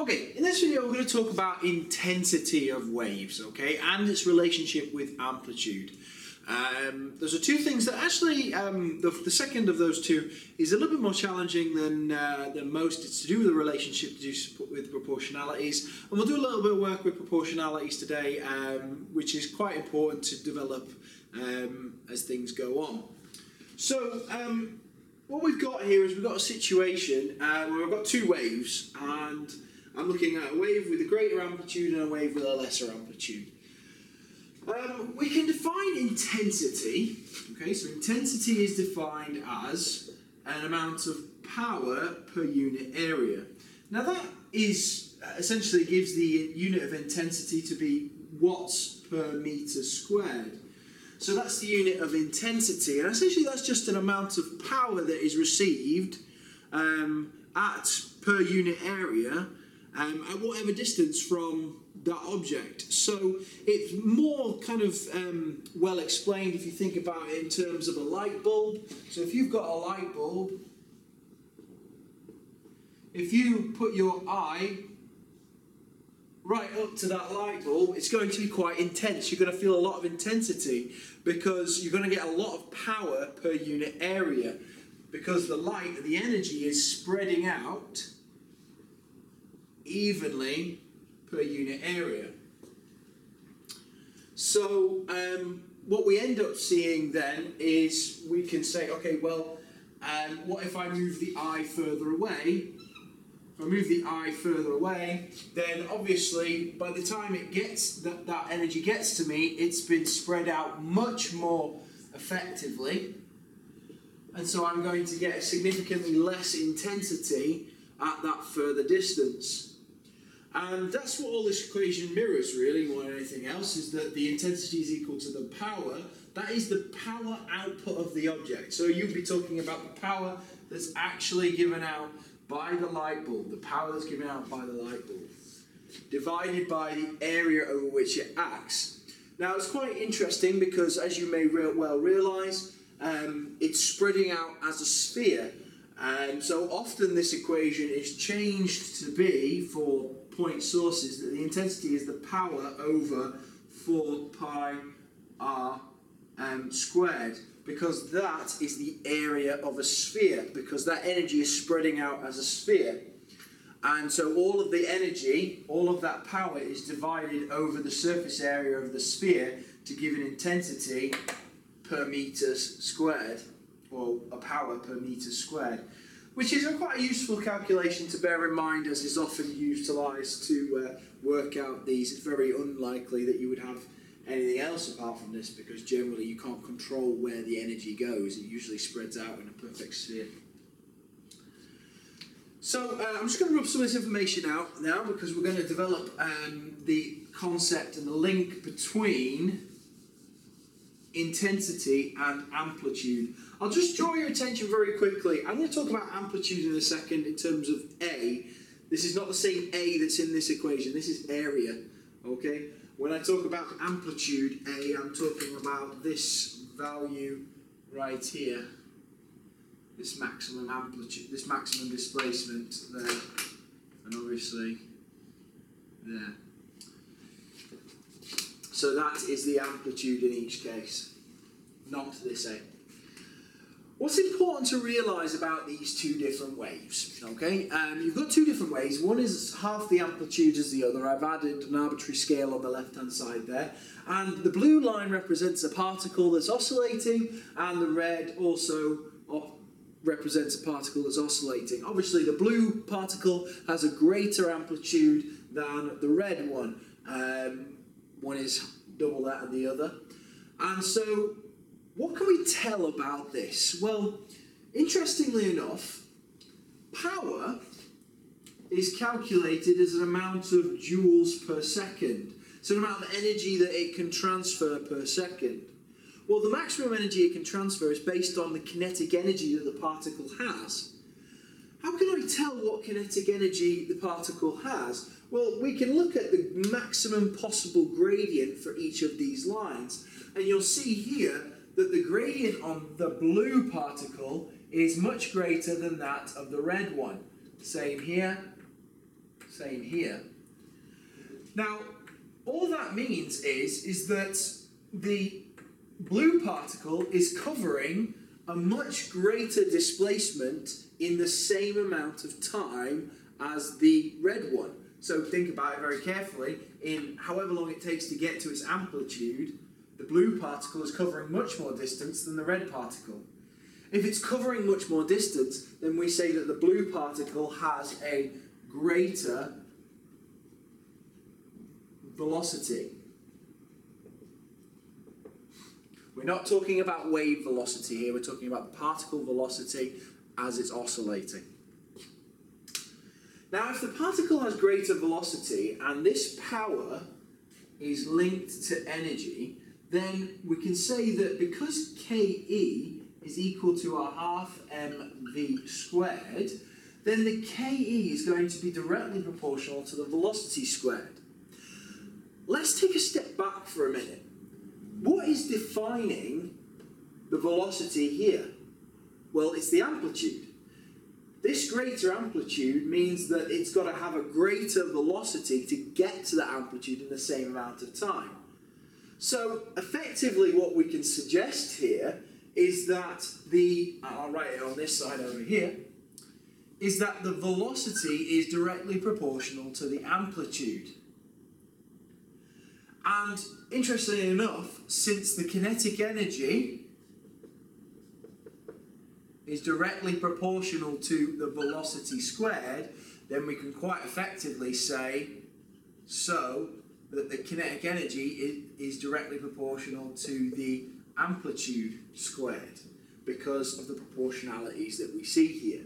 Okay, in this video we're going to talk about intensity of waves, okay, and its relationship with amplitude. Those are two things that actually, the second of those two is a little bit more challenging than most. It's to do with the relationship with proportionalities, and we'll do a little bit of work with proportionalities today, which is quite important to develop as things go on. So, what we've got here is we've got a situation where we've got two waves, and I'm looking at a wave with a greater amplitude and a wave with a lesser amplitude. We can define intensity. Okay, so intensity is defined as an amount of power per unit area. Now that is essentially gives the unit of intensity to be watts per meter squared. So that's the unit of intensity, and essentially that's just an amount of power that is received at per unit area at whatever distance from that object. So it's more kind of well explained if you think about it in terms of a light bulb. So if you've got a light bulb, if you put your eye right up to that light bulb, it's going to be quite intense. You're going to feel a lot of intensity because you're going to get a lot of power per unit area because the light, the energy is spreading out evenly per unit area. So what we end up seeing then is we can say, okay, well, what if I move the eye further away? If I move the eye further away, then obviously by the time it gets that energy gets to me, it's been spread out much more effectively, and so I'm going to get significantly less intensity at that further distance. And that's what all this equation mirrors, really, more than anything else, is that the intensity is equal to the power. That is the power output of the object. So you'd be talking about the power that's actually given out by the light bulb, the power that's given out by the light bulb, divided by the area over which it acts. Now, it's quite interesting because, as you may well realise, it's spreading out as a sphere. So often this equation is changed to be, for point sources, that the intensity is the power over 4 pi r squared, because that is the area of a sphere, because that energy is spreading out as a sphere. And so all of the energy, all of that power is divided over the surface area of the sphere to give an intensity per meter squared, or a power per meter squared, which is quite a useful calculation to bear in mind, as is often utilised to work out these. It's very unlikely that you would have anything else apart from this, because generally you can't control where the energy goes. It usually spreads out in a perfect sphere. So I'm just going to rub some of this information out now, because we're going to develop the concept and the link between intensity and amplitude. I'll just draw your attention very quickly. I'm going to talk about amplitude in a second in terms of A. This is not the same A that's in this equation. This is area, okay? When I talk about amplitude A, I'm talking about this value right here. This maximum amplitude, this maximum displacement there, and obviously there. So that is the amplitude in each case, not this A. What's important to realise about these two different waves, okay? You've got two different waves. One is half the amplitude as the other. I've added an arbitrary scale on the left-hand side there. And the blue line represents a particle that's oscillating, and the red also represents a particle that's oscillating. Obviously, the blue particle has a greater amplitude than the red one. One is double that of the other. And so, what can we tell about this? Well, interestingly enough, power is calculated as an amount of joules per second. So an amount of energy that it can transfer per second. Well, the maximum energy it can transfer is based on the kinetic energy that the particle has. How can I tell what kinetic energy the particle has? Well, we can look at the maximum possible gradient for each of these lines, and you'll see here that the gradient on the blue particle is much greater than that of the red one. Same here, Same here. Now, all that means is that the blue particle is covering a much greater displacement in the same amount of time as the red one. So think about it very carefully. In however long it takes to get to its amplitude, the blue particle is covering much more distance than the red particle. If it's covering much more distance, then we say that the blue particle has a greater velocity. We're not talking about wave velocity here, we're talking about the particle velocity as it's oscillating. Now, if the particle has greater velocity and this power is linked to energy, then we can say that because Ke is equal to a half mv squared, then the Ke is going to be directly proportional to the velocity squared. Let's take a step back for a minute. What is defining the velocity here? Well, it's the amplitude. This greater amplitude means that it's got to have a greater velocity to get to that amplitude in the same amount of time. So, effectively, what we can suggest here is that I'll write it on this side over here, is that the velocity is directly proportional to the amplitude. And interestingly enough, since the kinetic energy is directly proportional to the velocity squared, then we can quite effectively say so that the kinetic energy is directly proportional to the amplitude squared because of the proportionalities that we see here.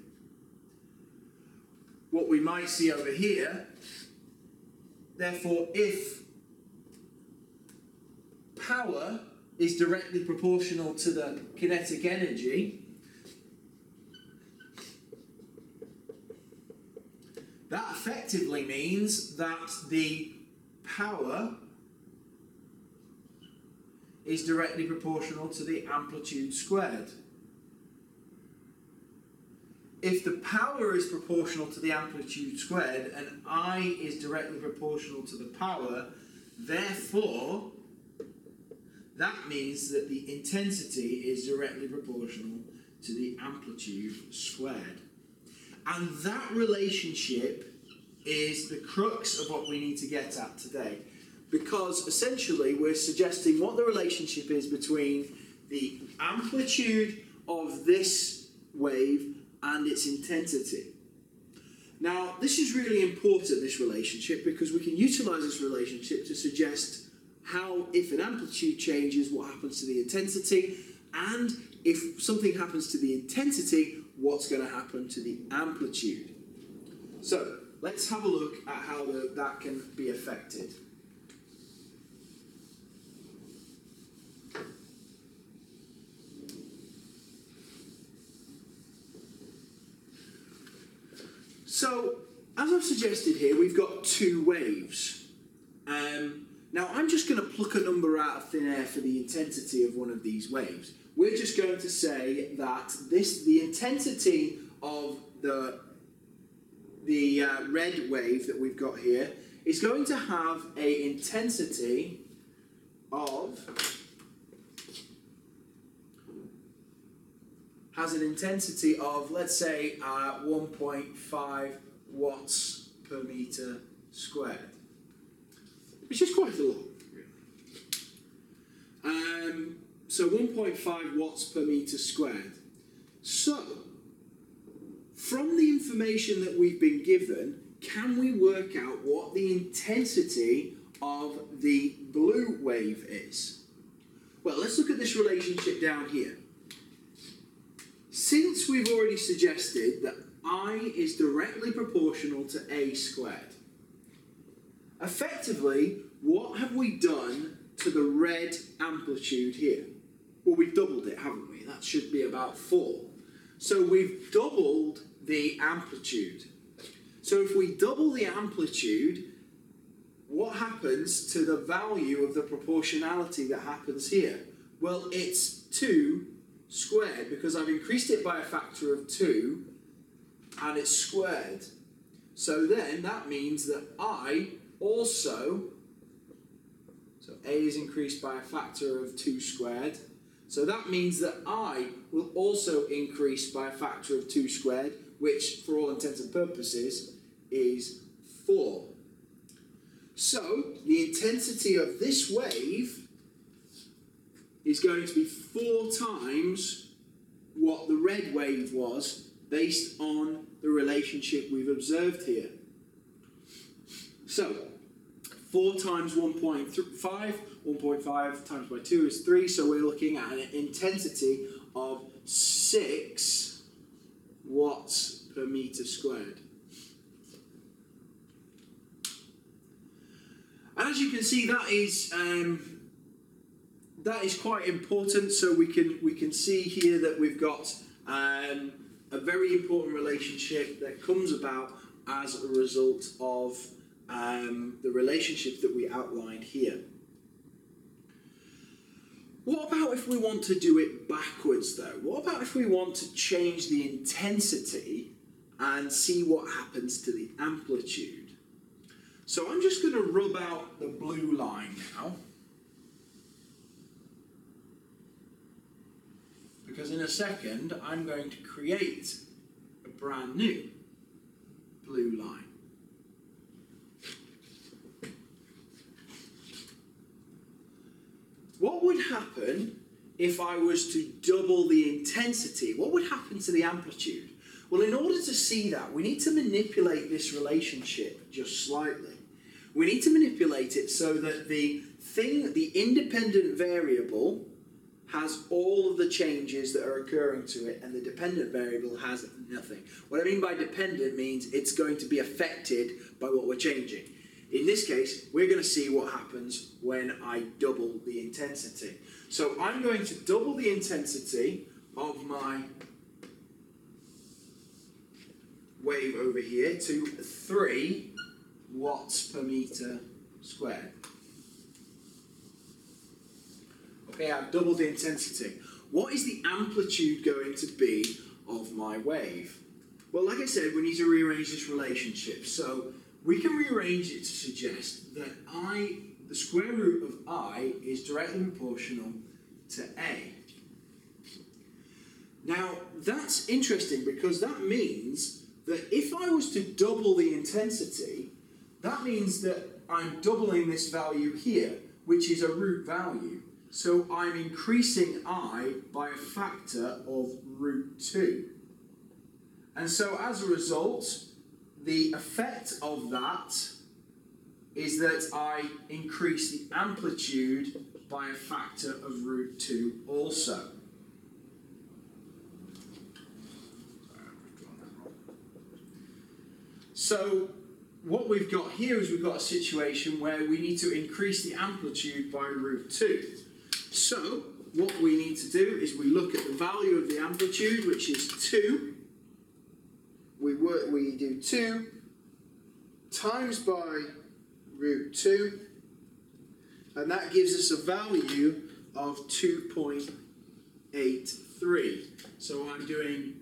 What we might see over here, therefore, if power is directly proportional to the kinetic energy, that effectively means that the power is directly proportional to the amplitude squared. If the power is proportional to the amplitude squared and I is directly proportional to the power, therefore, that means that the intensity is directly proportional to the amplitude squared. And that relationship is the crux of what we need to get at today. Because essentially we're suggesting what the relationship is between the amplitude of this wave and its intensity. Now, this is really important, this relationship, because we can utilize this relationship to suggest how, if an amplitude changes, what happens to the intensity, and if something happens to the intensity, what's going to happen to the amplitude. So, let's have a look at how that can be affected. So, as I've suggested here, we've got two waves. Now, I'm just going to pluck a number out of thin air for the intensity of one of these waves. We're just going to say that the intensity of the red wave that we've got here is going to have an intensity of, let's say, 1.5 watts per meter squared, which is quite a lot. So 1.5 watts per meter squared. So, from the information that we've been given, can we work out what the intensity of the blue wave is? Well, let's look at this relationship down here. Since we've already suggested that I is directly proportional to A squared, effectively, what have we done to the red amplitude here? Well, we've doubled it, haven't we? That should be about 4. So we've doubled the amplitude. So if we double the amplitude, what happens to the value of the proportionality that happens here? Well, it's 2 squared, because I've increased it by a factor of 2, and it's squared. So then that means that I also, so A is increased by a factor of 2 squared. So that means that I will also increase by a factor of 2 squared, which for all intents and purposes is 4. So the intensity of this wave is going to be 4 times what the red wave was based on the relationship we've observed here. So 4 times 1.5, 1.5 times by 2 is 3, so we're looking at an intensity of 6 watts per meter squared. And as you can see, that is quite important. So we can see here that we've got a very important relationship that comes about as a result of the relationship that we outlined here. What about if we want to do it backwards though? What about if we want to change the intensity and see what happens to the amplitude? So I'm just going to rub out the blue line now, because in a second I'm going to create a brand new blue line. What would happen if I was to double the intensity? What would happen to the amplitude? Well, in order to see that, we need to manipulate this relationship just slightly. We need to manipulate it so that the independent variable has all of the changes that are occurring to it, and the dependent variable has nothing. What I mean by dependent means it's going to be affected by what we're changing. In this case, we're going to see what happens when I double the intensity. So I'm going to double the intensity of my wave over here to 3 watts per meter squared. Okay, I've doubled the intensity. What is the amplitude going to be of my wave? Well, like I said, we need to rearrange this relationship. So we can rearrange it to suggest that the square root of I is directly proportional to A. Now, that's interesting because that means that if I was to double the intensity, that means that I'm doubling this value here, which is a root value. So I'm increasing I by a factor of root 2. And so as a result, the effect of that is that I increase the amplitude by a factor of root 2 also. So what we've got here is we've got a situation where we need to increase the amplitude by root 2. So what we need to do is we look at the value of the amplitude, which is 2. We do 2 times by root 2, and that gives us a value of 2.83. So I'm doing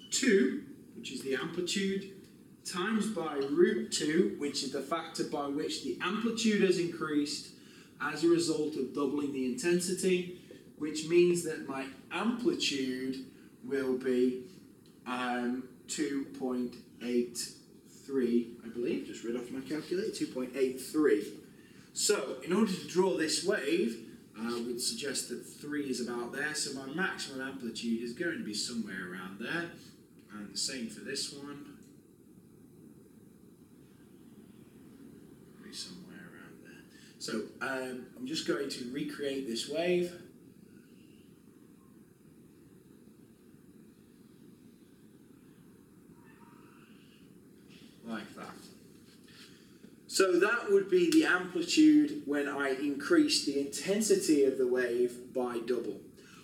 2, which is the amplitude, times by root 2, which is the factor by which the amplitude has increased as a result of doubling the intensity, which means that my amplitude will be 2.83, I believe, just read off my calculator, 2.83. So, in order to draw this wave, I would suggest that 3 is about there, so my maximum amplitude is going to be somewhere around there, and the same for this one. Somewhere around there. So I'm just going to recreate this wave. Like that. So that would be the amplitude when I increase the intensity of the wave by double.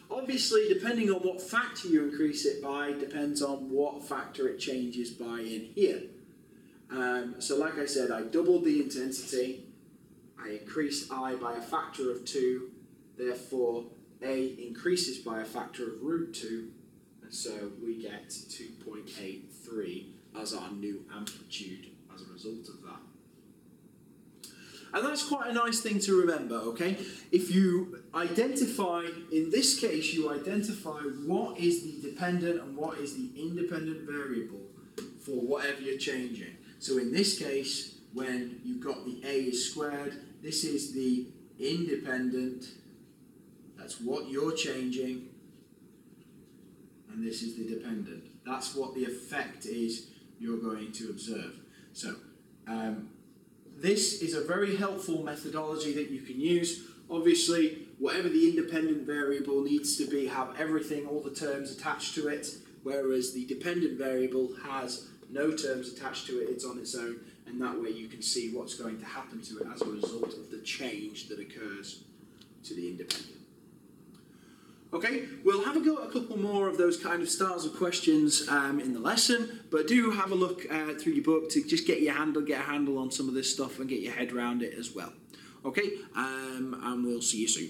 Obviously, depending on what factor you increase it by, depends on what factor it changes by in here. So like I said, I doubled the intensity, I increased I by a factor of 2, therefore A increases by a factor of root 2, and so we get 2.83 as our new amplitude as a result of that. And that's quite a nice thing to remember, okay? If you identify, in this case, you identify what is the dependent and what is the independent variable for whatever you're changing. So in this case, when you've got the a is squared, this is the independent, that's what you're changing, and this is the dependent. That's what the effect is you're going to observe. So, this is a very helpful methodology that you can use. Obviously, whatever the independent variable needs to be, have everything, all the terms attached to it, whereas the dependent variable has no terms attached to it, it's on its own, and that way you can see what's going to happen to it as a result of the change that occurs to the independent. Okay, we'll have a go at a couple more of those kind of styles of questions in the lesson, but do have a look through your book to just get a handle on some of this stuff and get your head around it as well. Okay, and we'll see you soon.